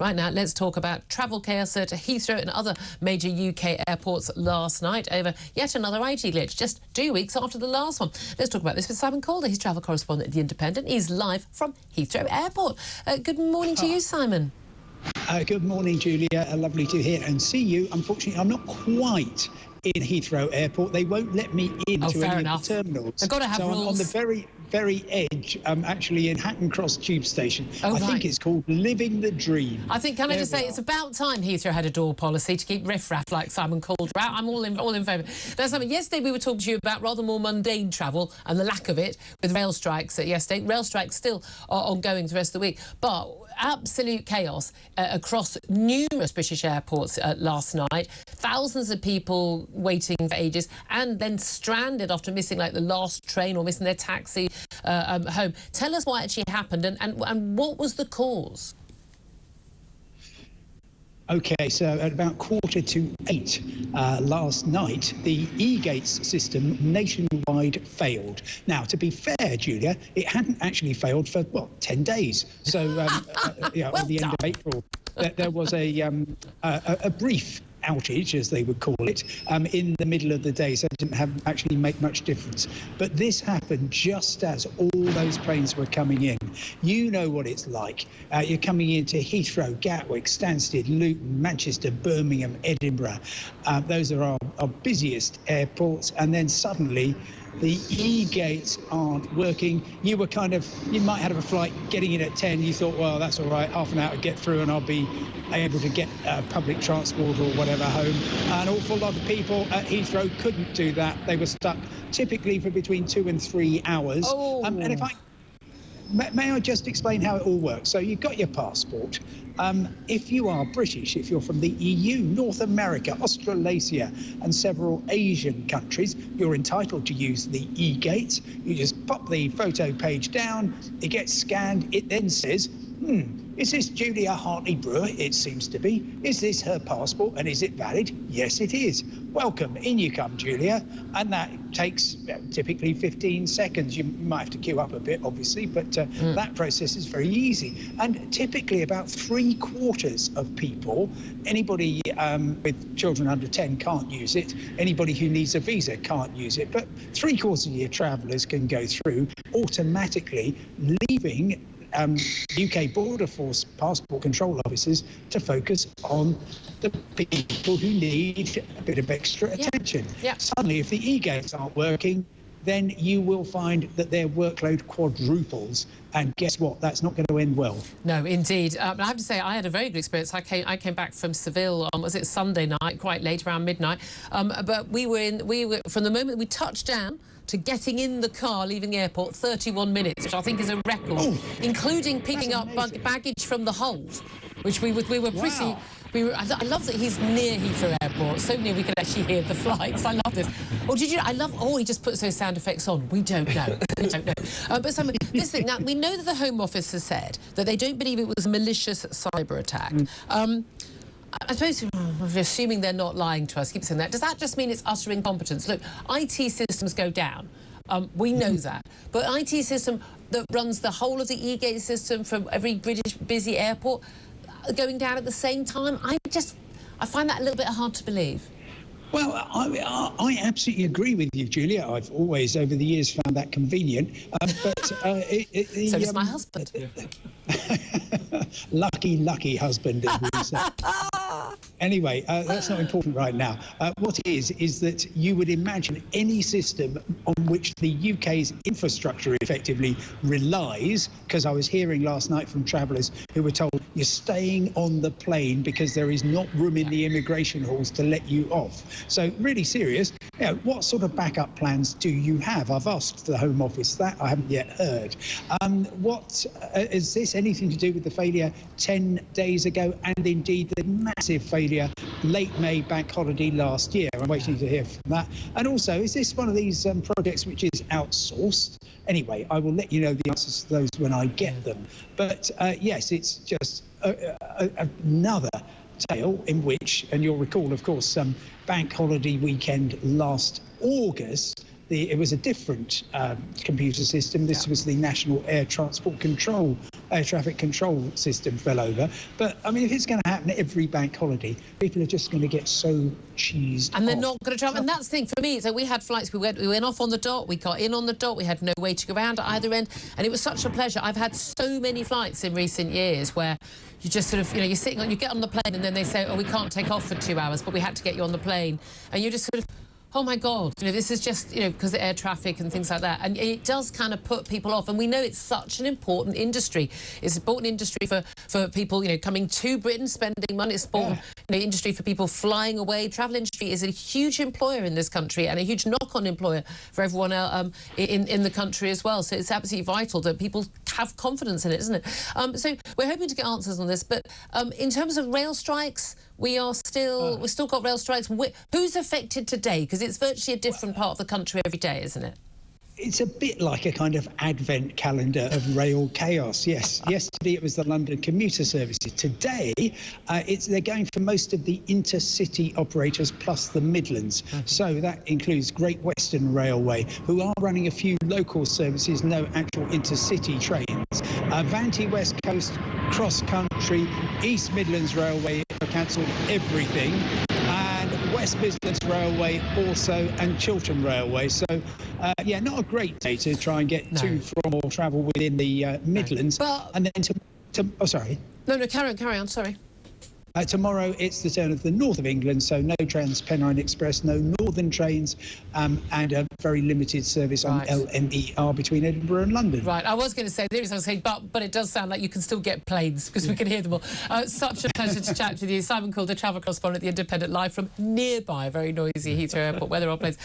Right now, let's talk about travel chaos at Heathrow and other major UK airports last night over yet another IT glitch, just 2 weeks after the last one. Let's talk about this with Simon Calder. He's travel correspondent at The Independent. He's live from Heathrow Airport. Good morning to you, Simon. Good morning, Julia. Lovely to hear and see you. Unfortunately, I'm not quite in Heathrow Airport. They won't let me into any of the terminals. They've got to have rules. I'm on the very edge. I'm actually in Hatton Cross Tube Station. I think it's called Living the Dream. I think, can I just say, it's about time Heathrow had a door policy to keep riff-raff like Simon Calder out. I'm all in favour. Now, Simon, yesterday we were talking to you about rather more mundane travel and the lack of it with rail strikes yesterday. Rail strikes still are ongoing the rest of the week, but absolute chaos across numerous British airports last night. Thousands of people waiting for ages and then stranded after missing like the last train or missing their taxi home. Tell us what actually happened and what was the cause? OK, so at about 7:45 last night, the e-gates system nationwide failed. Now, to be fair, Julia, it hadn't actually failed for, well, 10 days. So, well, at the end of April, there was a brief outage, as they would call it, in the middle of the day, so it didn't actually make much difference. But this happened just as all those planes were coming in. You know what it's like. You're coming into Heathrow, Gatwick, Stansted, Luton, Manchester, Birmingham, Edinburgh. Those are our busiest airports, and then suddenly the e-gates aren't working. You might have a flight getting in at 10. You thought, well, that's all right, half an hour to get through and I'll be able to get public transport or whatever home. An awful lot of people at Heathrow couldn't do that. They were stuck typically for between 2 and 3 hours. And if may I just explain how it all works? So you've got your passport. If you are British, if you're from the EU, North America, Australasia and several Asian countries, you're entitled to use the e-gates. You just pop the photo page down, it gets scanned, it then says, is this Julia Hartley-Brewer? It seems to be. Is this her passport and is it valid? Yes, it is. Welcome, in you come, Julia. And that takes typically 15 seconds. You might have to queue up a bit, obviously, but that process is very easy. And typically about 3/4 of people, anybody with children under 10 can't use it. Anybody who needs a visa can't use it. But 3/4 of your travellers can go through automatically, leaving UK Border Force passport control officers to focus on the people who need a bit of extra attention. Suddenly, if the e-gates aren't working, then you will find that their workload quadruples. And guess what? That's not going to end well. No, indeed. I have to say, I had a very good experience. I came back from Seville on, was it Sunday night, quite late, around midnight. But we were from the moment we touched down to getting in the car, leaving the airport, 31 minutes, which I think is a record, including picking up baggage from the hold, which we were pretty... I love that he's near Heathrow Airport, so near we can actually hear the flights. I love this. Or did you? I love. Oh, he just puts those sound effects on. We don't know. We don't know. But Simon, this thing. Now we know that the Home Office has said that they don't believe it was a malicious cyber attack. I suppose, assuming they're not lying to us, keep saying that. Does that just mean it's utter incompetence? Look, IT systems go down. We know that. But an IT system that runs the whole of the e-gate system from every British busy airport going down at the same time, I find that a little bit hard to believe. Well, I absolutely agree with you, Julia. I've always, over the years, found that convenient. So does my husband. Lucky husband, as we say. Anyway, that's not important right now. What it is that you would imagine any system on which the UK's infrastructure effectively relies, because I was hearing last night from travellers who were told you're staying on the plane because there is not room in the immigration halls to let you off. So really serious. You know, what sort of backup plans do you have? I've asked the Home Office that. I haven't yet heard. Is this anything to do with the failure 10 days ago and indeed the massive failure late May bank holiday last year? I'm waiting to hear from that. And also, is this one of these projects which is outsourced? Anyway, I will let you know the answers to those when I get them. But yes, it's just another tale in which, and you'll recall, of course, bank holiday weekend last August, it was a different computer system. This was the National Air Transport Control air traffic control system fell over. But I mean, if it's going to happen every bank holiday, people are just going to get so cheesed and they're off. not going to travel. And that's the thing for me. So we had flights. We went off on the dot. We got in on the dot. We had no way to go around at either end, and it was such a pleasure. I've had so many flights in recent years where you just sort of, you're sitting on, you get on the plane, and then they say, oh, we can't take off for 2 hours, but we had to get you on the plane, and you just sort of, oh my God, this is just, because of air traffic and things like that. And it does kind of put people off. And we know it's such an important industry. It's an important industry for people, coming to Britain, spending money. It's important industry for people flying away. Travel industry is a huge employer in this country and a huge knock-on employer for everyone in the country as well. So it's absolutely vital that people have confidence in it, isn't it? So we're hoping to get answers on this. But in terms of rail strikes, we've still got rail strikes. Who's affected today? Because it's virtually a different part of the country every day, isn't it? It's a bit like a kind of advent calendar of rail chaos. Yes, yesterday it was the London commuter services. Today, they're going for most of the intercity operators plus the Midlands. So that includes Great Western Railway, who are running a few local services, no actual intercity trains. Vanti West Coast, Cross Country, East Midlands Railway have cancelled everything. And West Midlands Railway also, and Chiltern Railway. So, yeah, not a great day to try and get to, from, or travel within the Midlands. But, and then oh, sorry. No, carry on, sorry. Tomorrow it's the turn of the north of England, so no Trans-Pennine Express, no northern trains, and a very limited service on LMER between Edinburgh and London. Right, I was going to say, but it does sound like you can still get planes because we can hear them all. Such a pleasure to chat with you. Simon Calder, travel correspondent at The Independent, live from nearby, very noisy Heathrow Airport, where there are planes.